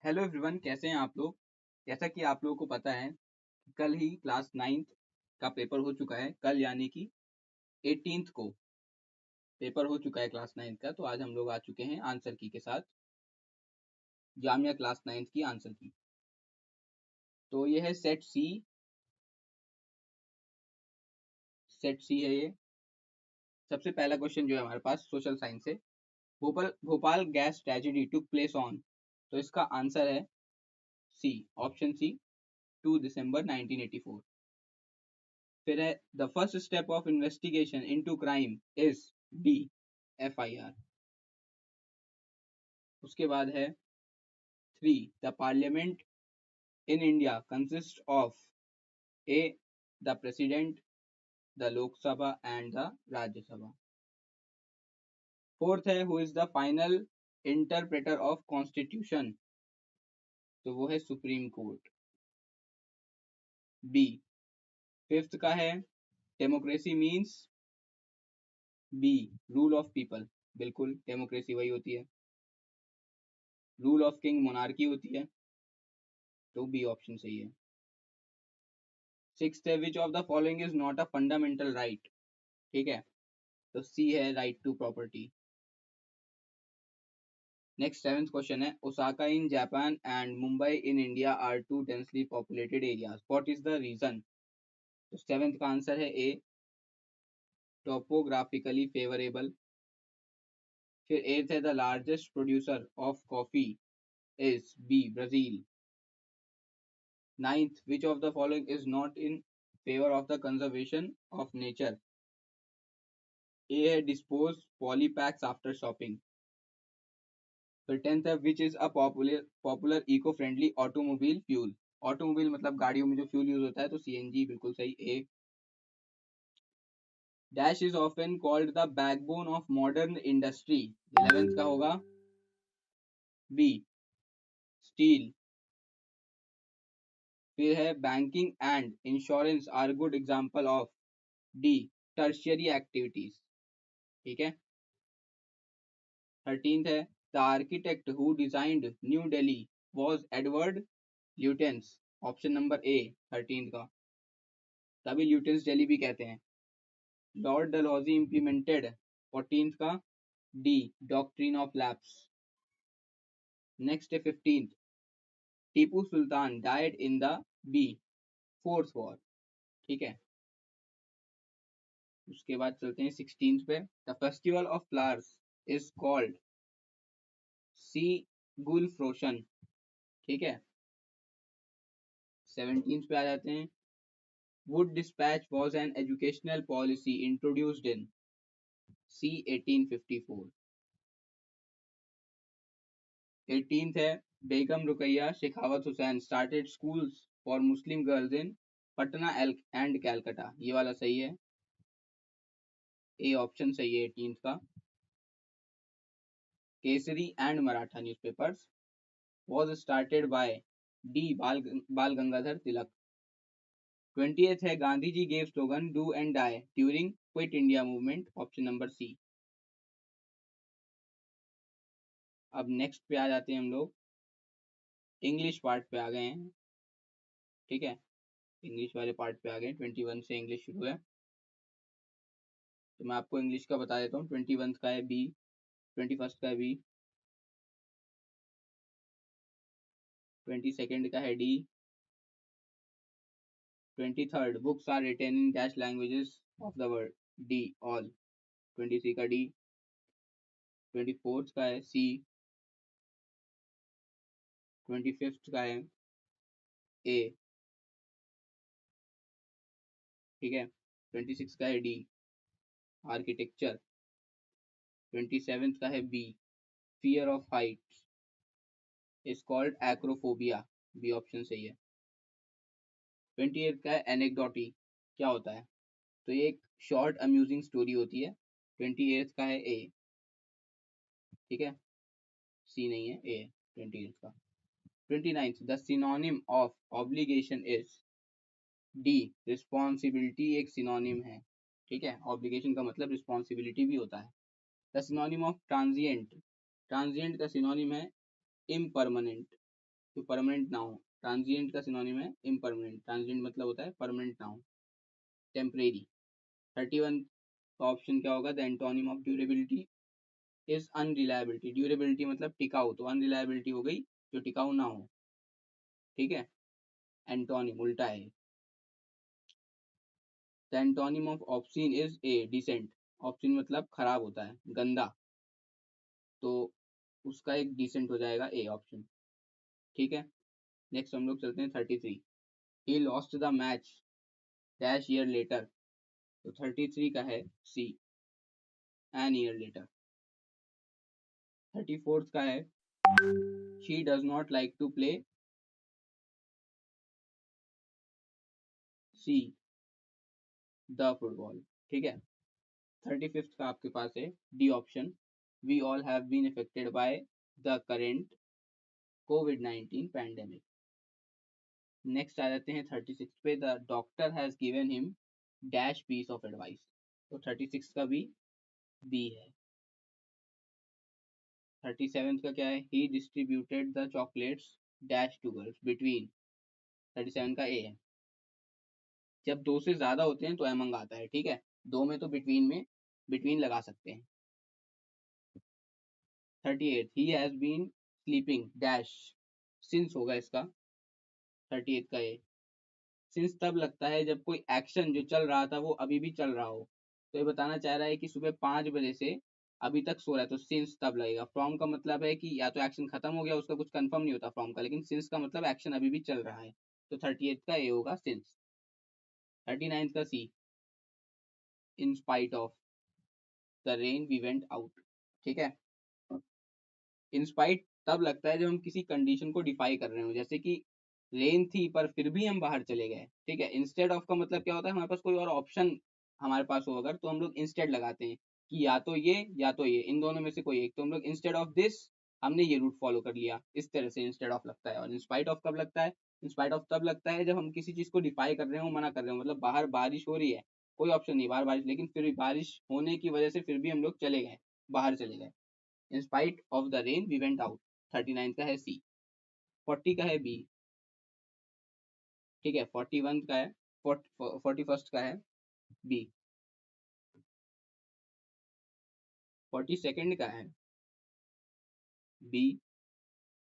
Hello everyone, कैसे हैं आप लोग। जैसा कि आप लोगों को पता है, कल ही क्लास 9th का पेपर हो चुका है। कल यानी कि 18th को पेपर हो चुका है क्लास 9th का। तो आज हम लोग आ चुके हैं आंसर की के साथ, जामिया क्लास 9th की आंसर की। तो ये है सेट सी है ये। सबसे पहला क्वेश्चन जो है हमारे पास सोशल साइंस से, Bhopal gas tragedy took place on. तो इसका आंसर है सी, ऑप्शन सी, 2 दिसंबर 1984। फिर है the first step of investigation into crime is D, FIR। उसके बाद है 3 the parliament in India consist of a the president, the Lok Sabha and the Rajya Sabha. Fourth है who is the final interpreter of constitution. तो वो है supreme court, B. Fifth का है democracy means B, rule of people. बिल्कुल, डेमोक्रेसी वही होती है। रूल ऑफ किंग मोनार्की होती है, तो बी ऑप्शन सही है। सिक्स्थ है which of the following is not a fundamental right. ठीक है, तो सी है right to property. Next seventh question है Osaka in Japan and Mumbai in India are two densely populated areas, what is the reason. तो seventh का answer है A, topographically favourable. फिर eighth है the largest producer of coffee is B, Brazil. Ninth which of the following is not in favour of the conservation of nature. A है dispose polypacks after shopping. फिर tenth है which is a popular eco friendly automobile fuel. Automobile मतलब गाड़ियों में जो fuel use होता है, तो CNG बिल्कुल सही, A. Dash is often called the backbone of modern industry, 11th का होगा बी, स्टील। फिर है banking and insurance are good example of D, tertiary activities. ठीक है। 13th है the architect who designed New Delhi was Edward Lutyens, option number A, 13th का। तभी Lutyens Delhi भी कहते हैं। लॉर्ड डलहौजी इम्प्लीमेंटेड, 14th का D, doctrine of lapse. Next है 15th, Tipu Sultan died in the B, fourth war. ठीक है। उसके बाद चलते हैं 16th पे, the festival of flowers is called C, Gulfaroshan. ठीक है। 17th पे आ जाते हैं, wood despatch was an educational policy introduced in C, 1854। 18th है Begum Rukaiya Sakhawat Hussain started schools for Muslim girls in Patna and Calcutta, ये वाला सही है, ए ऑप्शन सही है 18th का। Kesari and Maratha newspapers was started by D, Bal Gangadhar Tilak. 20th है Gandhi ji gave slogan do and die during quit India movement, option number C. अब नेक्स्ट पे आ जाते हैं हम लोग, इंग्लिश पार्ट पे आ गए हैं। ठीक है, इंग्लिश वाले पार्ट पे आ गए, 21 से इंग्लिश शुरू है। तो मैं आपको इंग्लिश का बता देता हूँ। 21 का है बी, 21st का है बी, 22nd का है D, 23rd books are written in dash languages of the world, D all, 23 का डी, 24th का है सी, 25th का है ए। ठीक है। 26 का है डी, आर्किटेक्चर। 27th का है B, fear of heights is called acrophobia, B option सही है। 28th का है एनेक्डोटी, क्या होता है। तो ये एक शॉर्ट अम्यूजिंग स्टोरी होती है। 28th का है ए। ठीक है, सी नहीं है, ए 28th का। 29th the synonym of obligation is D, responsibility एक सिनोनिम है। ठीक है, ऑब्लिगेशन का मतलब रिस्पॉन्सिबिलिटी भी होता है। The synonym of transient, transient का सिनोनिम है इम्परमानेंट। तो परमानेंट ना हो। ट्रांजिएंट का सिनोनिम है इम्परमानेंट, ट्रांजिएंट मतलब होता है परमानेंट ना हो, टेम्परेरी। 31 का ऑप्शन क्या होगा? The antonym of durability is unreliability. Durability मतलब टिकाऊ, तो अनरिलायबिलिटी हो गई जो टिकाऊ ना हो, ठीक है, एंटोनिम उल्टा है। The antonym of obscene is a decent. Obscene मतलब खराब होता है, गंदा, तो उसका एक डिसेंट हो जाएगा ए ऑप्शन, ठीक है। नेक्स्ट हम लोग चलते हैं 33। He lost the match dash year later. तो 33 का है सी, एन ईयर लेटर। 34 का है she does not like to play C, the football, ठीक है। 35 का आपके पास है D option, we all have been affected by the current कोविड-19 पैंडेमिक। नेक्स्ट आ जाते हैं 36 पे, the doctor has given him dash piece of advice. तो 36 का भी बी है। 37 का क्या है? He distributed the chocolates dash two girls between. 37 का ए है। जब दो से ज्यादा होते हैं तो एमंग आता है, ठीक है, दो में तो बिटवीन में बिटवीन लगा सकते हैं। 38 he has been sleeping dash since होगा इसका। 38 का ए, सिंस तब लगता है जब कोई एक्शन जो चल रहा था वो अभी भी चल रहा हो। तो ये बताना चाह रहा है कि सुबह 5 बजे से अभी तक सो रहा है, तो सिंस तब लगेगा। फ्रॉम का मतलब है कि या तो एक्शन खत्म हो गया, उसका कुछ कंफर्म नहीं होता फ्रॉम का, लेकिन सिंस का मतलब एक्शन अभी भी चल रहा है। तो 38 का ए होगा सिंस। 39 का C, in spite of the rain we went out, ठीक है। इंस्पाइट तब लगता है जब हम किसी कंडीशन को डिफाई कर रहे हो, जैसे कि रेन थी पर फिर भी हम बाहर चले गए, ठीक है। इंस्टेड ऑफ का मतलब क्या होता है? हमारे पास कोई और ऑप्शन हमारे पास हो अगर, तो हम लोग इंस्टेड लगाते हैं कि या तो ये या तो ये, इन दोनों में से कोई एक, तो हम लोग इंस्टेड ऑफ दिस हमने ये रूट फॉलो कर लिया, इस तरह से इंस्टेड ऑफ लगता है। और इंस्पाइट ऑफ कब लगता है? इंस्पाइट ऑफ तब लगता है जब हम किसी चीज को डिफाई कर रहे हो, मना कर रहे हो, मतलब बाहर बारिश हो रही है, कोई ऑप्शन नहीं, बाहर बारिश, लेकिन फिर भी बारिश होने की वजह से फिर भी हम लोग चले गए, बाहर चले गए। In spite of the rain we went out। 39 का है सी। 40 का है बी, ठीक है। 41 का है 41st का है बी। 42nd का है बी।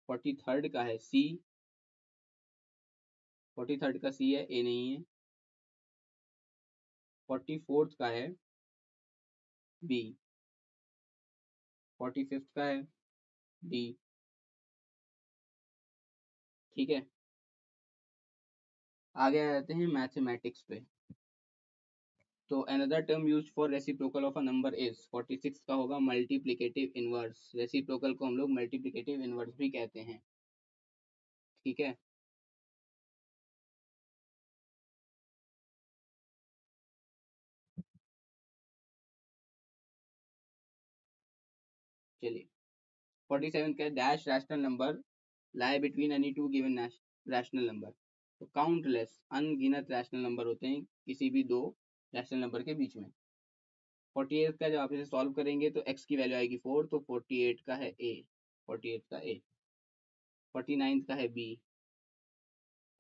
43rd का है सी। 43rd का सी है, ए नहीं है। 44th का है बी। 45th का है डी, ठीक है। आगे आ जाते हैं मैथमेटिक्स पे। तो another term used for reciprocal of a number is, 46 का होगा मल्टीप्लिकेटिव इनवर्स। रेसिप्रोकल को हम लोग मल्टीप्लिकेटिव इनवर्स भी कहते हैं, ठीक है। चलिए 47 का dash rational number lie between any two given rational number. तो काउंटलेस अनगिनत रैशनल नंबर होते हैं किसी भी दो रैशनल नंबर के बीच में। 48 का जब आप इसे सॉल्व करेंगे तो x की वैल्यू आएगी 4, तो 48 का है ए। 48 का ए। 49 का है B.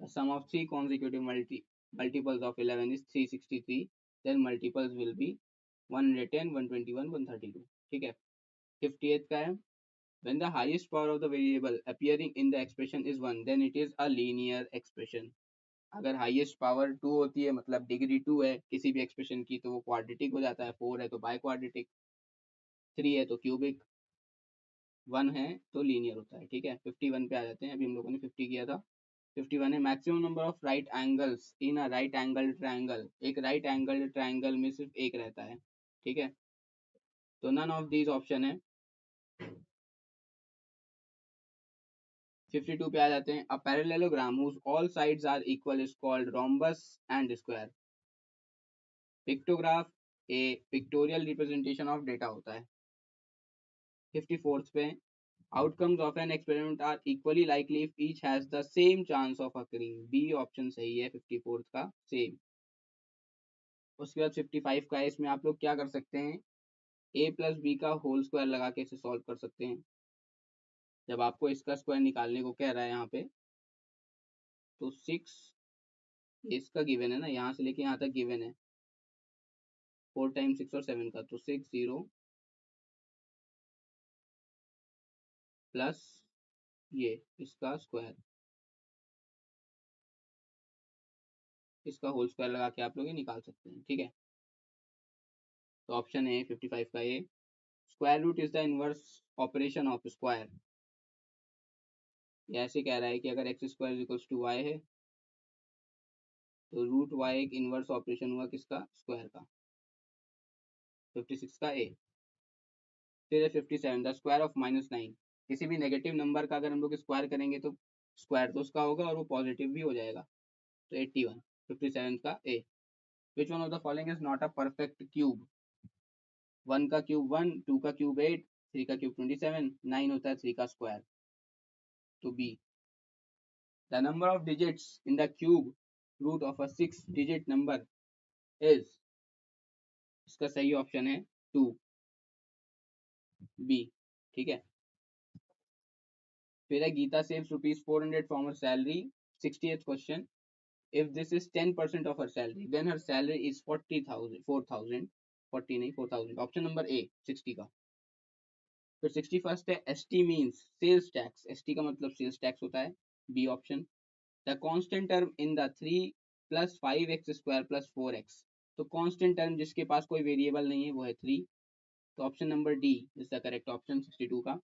The sum of three consecutive multiples of 11 is 363, then multiples will be 110, 121, 132, ठीक है। 58 का है when the highest power of the variable appearing in the expression is 1 then it is a linear expression। अगर highest power 2 होती है मतलब degree 2 है किसी भी एक्सप्रेशन की, तो वो क्वाड्रेटिक हो जाता है। 4 है तो बाय क्वाड्रेटिक, 3 है तो क्यूबिक, 1 है तो लीनियर होता है, ठीक है। 51 पे आ जाते हैं, अभी हम लोगों ने 50 किया था। 51 है maximum number of right angles in a right angle triangle. एक राइट एंगल ट्रायंगल में सिर्फ एक रहता है, ठीक है। तो नन ऑफ दीज ऑप्शन है। 52 पे आ जाते हैं, a parallelogram whose all sides are equal is called rhombus and square। Pictograph A pictorial representation of data होता है। 54th पे, outcomes of an experiment are equally likely if each has the same chance of occurring। B option सही है 54th का, same. उसके बाद 55 का है, इसमें आप लोग क्या कर सकते हैं, ए प्लस बी का होल स्क्वायर लगा के इसे सॉल्व कर सकते हैं। जब आपको इसका स्क्वायर निकालने को कह रहा है यहाँ पे, तो 6 इसका गिवन है ना, यहाँ से लेके यहाँ तक गिवन है, 4 टाइम्स 6 और 7 का, तो 60 प्लस ये इसका स्क्वायर, इसका होल स्क्वायर लगा के आप लोग ये निकाल सकते हैं। ठीक है, तो ऑप्शन है 55 का A. Square root is the inverse operation of square. ये ऐसे कह रहा है कि अगर X square equals to Y है, तो रूट वाई एक इनवर्स ऑपरेशन हुआ किसका, स्क्वायर का। 56 का ए। फिर है 57, द स्क्वायर ऑफ -9। किसी भी नेगेटिव नंबर का अगर हम लोग स्क्वायर करेंगे तो स्क्वायर तो उसका होगा और वो पॉजिटिव भी हो जाएगा। तो 81, 57 का A. Which one of the following is not a perfect cube. 1 का क्यूब 1, 2 का क्यूब 8, 3 का क्यूब 27, 9 होता है 3 का स्क्वायर, तो B. The number of digits in the cube root of a 6 digit number is, इसका सही ऑप्शन है 2, बी। ठीक है, फिर है Gita saves ₹400 from her salary. 68th question, if this is 10% of her salary, then her salary is 40,000, 4,000, 40 नहीं 4,000, option number ए 60 का। फिर 61st है ST means sales tax. ST का मतलब सेल्स टैक्स होता है, B option. The constant term in the 3 + 5x square + 4x। तो constant term जिसके पास कोई वेरिएबल नहीं है वो है 3, तो option number D is the correct option 62 का।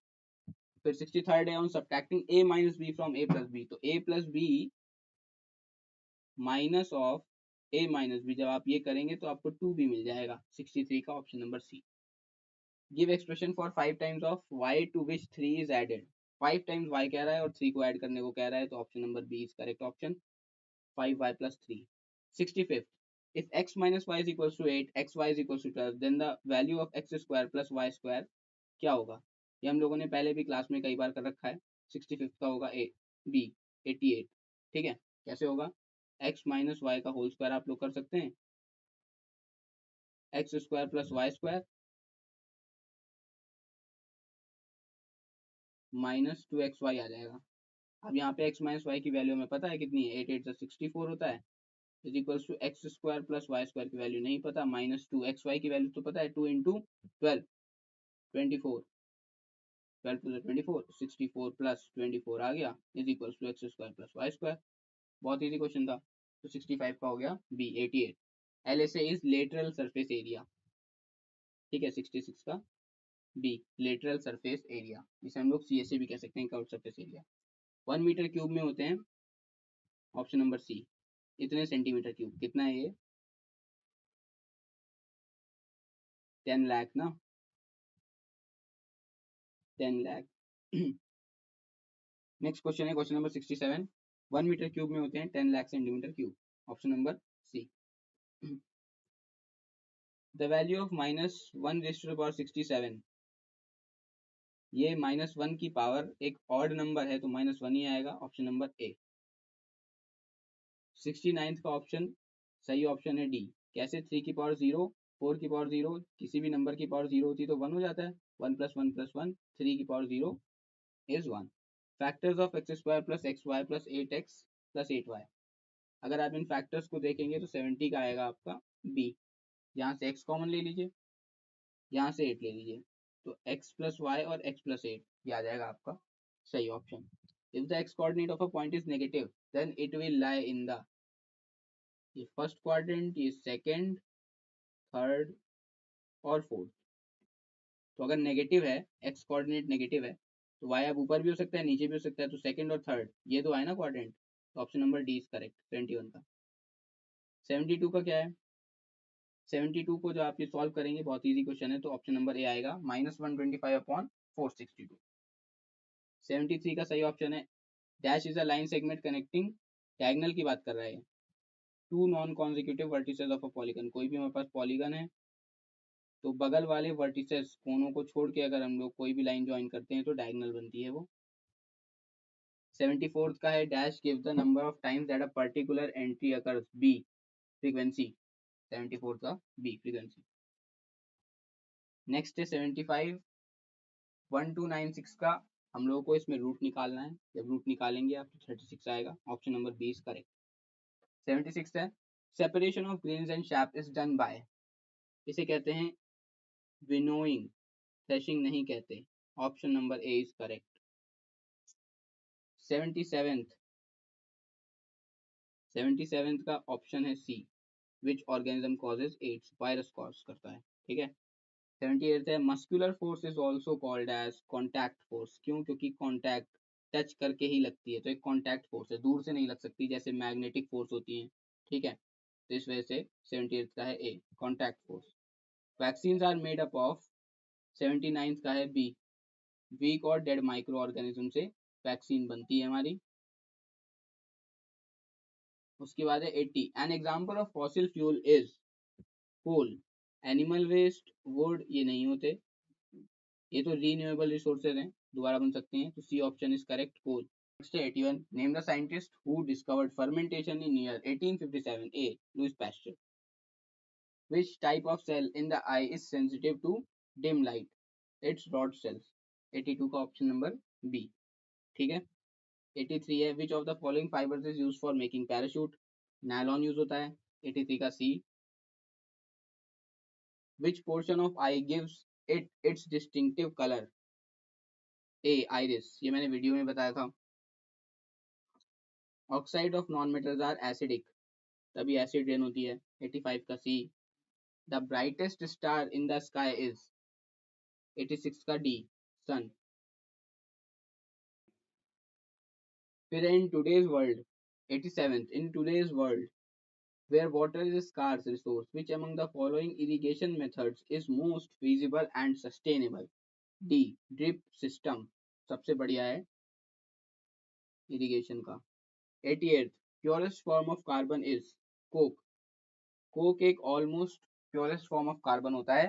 फिर 63rd है on subtracting a - b from a + b। तो a + b minus of a - b, जब आप ये करेंगे तो आपको 2 भी मिल जाएगा। 63 का option number C. Give expression for 5 times of y to which 3 is added. 5 times y कह रहा है और 3 को ऐड करने को कह रहा है, तो option number B is correct option, 5y + 3। 65th, if x - y is equals to 8, xy is equals to 12, then the value of x square plus y square क्या होगा। ये हम लोगों ने पहले भी क्लास में कई बार कर रखा है। 65th का होगा ए, बी 88। ठीक है, कैसे होगा, x - y का होल स्क्वायर आप लोग कर सकते हैं, x square plus y square -2xy आ जाएगा। अब यहाँ पे x - y की वैल्यू हमें पता है कितनी है, 8 8 से 64 होता है, is equals to X square plus Y square की वैल्यू नहीं पता, -2xy की वैल्यू तो पता है, 2 × 12 24, 12 + 24, 64 + 24 आ गया, is equals to X square plus Y square. बहुत इजी क्वेश्चन था। तो 65 का हो गया B. 88, LSA is lateral surface area. ठीक है, 66 का बी, लेटरल सरफेस एरिया, जिसे हम लोग CSA भी कह सकते हैं, curve surface area. 1 metre cube में होते हैं, ऑप्शन नंबर सी। इतने सेंटीमीटर क्यूब कितना है ये, 10 लाख ना, 10 लाख। नेक्स्ट क्वेश्चन है क्वेश्चन नंबर 67। 1 मीटर क्यूब में होते हैं 10 lakh centimetre cube, option number C. The value of -1⁻67, ये -1 की पावर एक ऑड नंबर है तो -1 ही आएगा, ऑप्शन नंबर ए। 69th का ऑप्शन सही ऑप्शन है डी। कैसे, 3 की पावर 0, 4 की पावर 0, किसी भी नंबर की पावर 0 होती है तो 1 हो जाता है, 1 + 1 + 1, 3 की power 0 is 1। Factors of x square plus xy plus 8x plus 8y। अगर आप इन फैक्टर्स को देखेंगे तो 70 का आएगा आपका बी। यहाँ से x कॉमन ले लीजिए, यहाँ से 8 ले लीजिए, तो x + y और x + 8 ये आ जाएगा आपका सही option. If the x coordinate of a point is negative, then it will lie in the, ये फर्स्ट क्वाड्रेंट, ये सेकंड, थर्ड और फोर्थ। तो अगर नेगेटिव है, x कोऑर्डिनेट नेगेटिव है, तो y अब ऊपर भी हो सकता है नीचे भी हो सकता है, तो सेकंड और थर्ड ये दो है ना क्वाड्रेंट, तो option number D is correct 21 का। 72 का क्या है, 72 को जो आप ये सॉल्व करेंगे, बहुत इजी क्वेश्चन है, तो ऑप्शन नंबर ए आएगा, -125/462। 73 का सही ऑप्शन है, dash is a line segment connecting, diagonal की बात कर रहा है, two non consecutive vertices of a polygon. कोई भी हमारे पास पॉलीगन है तो बगल वाले वर्टिसेस कोनों को छोड़ के अगर हम लोग कोई भी लाइन ज्वाइन करते हैं तो डायगोनल बनती है वो। 74th का है, dash give the number of times that a particular entry occurs, B frequency. 74th का बी फ्रीक्वेंसी। नेक्स्ट है 75, 1296 का, हम लोगों को इसमें रूट निकालना है, जब रूट निकालेंगे आप तो 36 आएगा। Option number 20 correct. 76 है separation of grains and chaff is done by, इसे कहते हैं विनोइंग, थ्रेशिंग नहीं कहते। Option number A is correct. 77th का ऑप्शन है C, which organism causes AIDS, virus cause करता है, ठीक है। 78th है muscular force is also called as contact force, क्यों? क्योंकि कॉन्टैक्ट टच करके ही लगती है, तो एक कॉन्टैक्ट फोर्स है, दूर से नहीं लग सकती जैसे मैग्नेटिक फोर्स होती है, ठीक है। तो इस वजह से 78th का है A, contact force. Vaccine are made up of, 79th का है बी, वीक और डेड माइक्रो ऑर्गेनिज्म से वैक्सीन बनती है हमारी। उसके बाद है 80, an example of fossil fuel is coal, animal waste, wood, ये नहीं होते, ये तो रीन्यूएबल रिसोर्सेज हैं, दोबारा बन सकते हैं, तो C option is correct, coal. Next 81, name the scientist who discovered fermentation in year 1857। A, Louis Pasteur. Which type of cell in the eye is sensitive to dim light? It's rod cells। 82 का option number B, ठीक है। 83 है which of the following fibres is use for making parachute, nylon use होता है। 83 का C. Which portion of eye gives it its distinctive colour? A, iris, ये मैंने video में बताया था। Oxide of non metals are acidic, तभी acid rain होती है। 85 का C. The brightest star in the sky is, 86 का डी, सन। फिर in today's world, 87th, in today's world where water is a scarce resource, which among the following irrigation methods is most feasible and sustainable? D, drip system सबसे बढ़िया है irrigation का। 88th, purest form of carbon is coke, coke एक almost purest form of carbon होता है,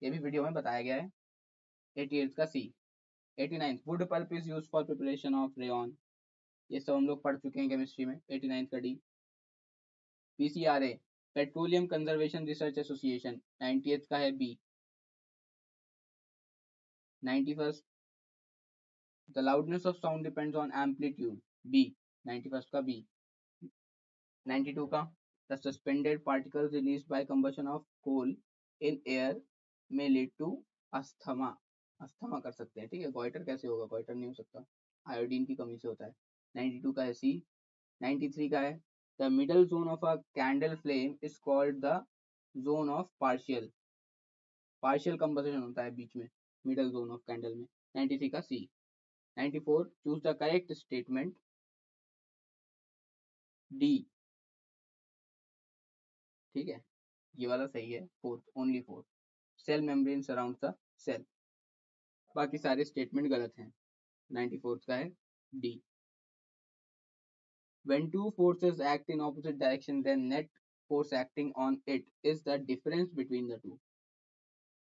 ये भी video में बताया गया है। 88th का सी। 89th, wood pulp is use for preparation of rayon, ये सब हम लोग पढ़ चुके हैं केमिस्ट्री में। 89th का D. PCRA, petroleum conservation research association, 90th का है B. 91st, the loudness of sound depends on amplitude, B. 91st का बी। 92 का, the suspended particles released by combustion of coal in air में lead to asthma, asthma कर सकते हैं, ठीक है। गोइटर कैसे होगा? गोइटर नहीं हो सकता, आयोडीन की कमी से होता है। 92 का है सी। 93 का है the middle zone of a candle flame is called the zone of partial, partial combustion होता है बीच में मिडल जोन ऑफ कैंडल में। 93 का C. 94, choose the correct statement, D, ठीक है, ये वाला सही है। Fourth, only fourth, cell membrane surround the cell, बाकी सारे स्टेटमेंट गलत हैं। 94th का है D. When two forces act in opposite direction, then net force acting on it is the difference between the two।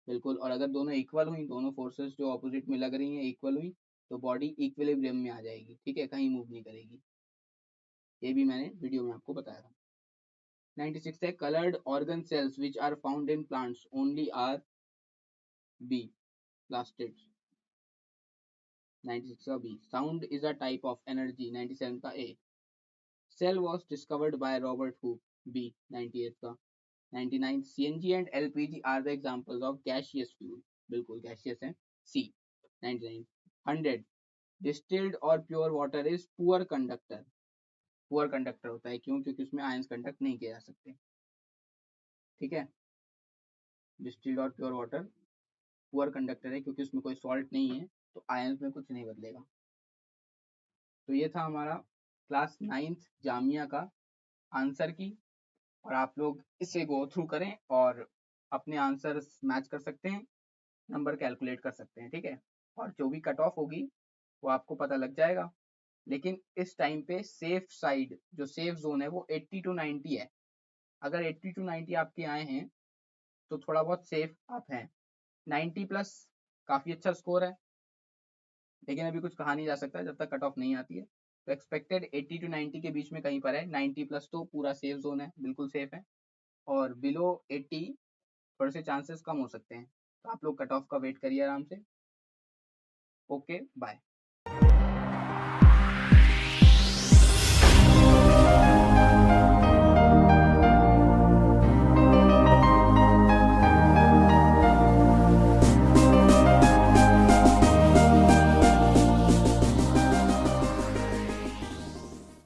बिल्कुल, और अगर दोनों इक्वल हुई, दोनों फोर्सेस जो ऑपोजिट में लग रही हैं इक्वल हुई, तो बॉडी इक्विलिब्रियम में आ जाएगी, ठीक है, कहीं मूव नहीं करेगी, ये भी मैंने वीडियो में आपको बताया था। 96 है coloured organ cells which are found in plants only are, B, plastids. 96 का B. Sound is a type of energy, 97 का A. Cell was discovered by Robert Hooke, B. 98 का। 99, CNG and LPG are the examples of gaseous fuel, बिल्कुल gaseous है, C. 99। 100, distilled और pure water is poor conductor, poor conductor होता है, क्यों? क्योंकि उसमें आयंस कंडक्ट नहीं किए जा सकते, ठीक है। डिस्टिल्ड और प्योर वाटर पुअर कंडक्टर है क्योंकि उसमें कोई सॉल्ट नहीं है, तो आयंस में कुछ नहीं बदलेगा। तो ये था हमारा क्लास 9th जामिया का आंसर की, और आप लोग इसे गो थ्रू करें और अपने आंसर मैच कर सकते हैं, नंबर कैलकुलेट कर सकते हैं, ठीक है। और जो भी कट ऑफ होगी वो आपको पता लग जाएगा, लेकिन इस टाइम पे सेफ साइड, जो सेफ जोन है वो 80 to 90 है। अगर 80 to 90 आपके आए हैं तो थोड़ा बहुत सेफ आप हैं। 90 प्लस काफ़ी अच्छा स्कोर है, लेकिन अभी कुछ कहा नहीं जा सकता जब तक कट ऑफ नहीं आती है। तो एक्सपेक्टेड 80 to 90 के बीच में कहीं पर है, 90 प्लस तो पूरा सेफ जोन है, बिल्कुल सेफ है, और बिलो 80 थोड़े से चांसेस कम हो सकते हैं। तो आप लोग कट ऑफ का वेट करिए आराम से। Okay, bye.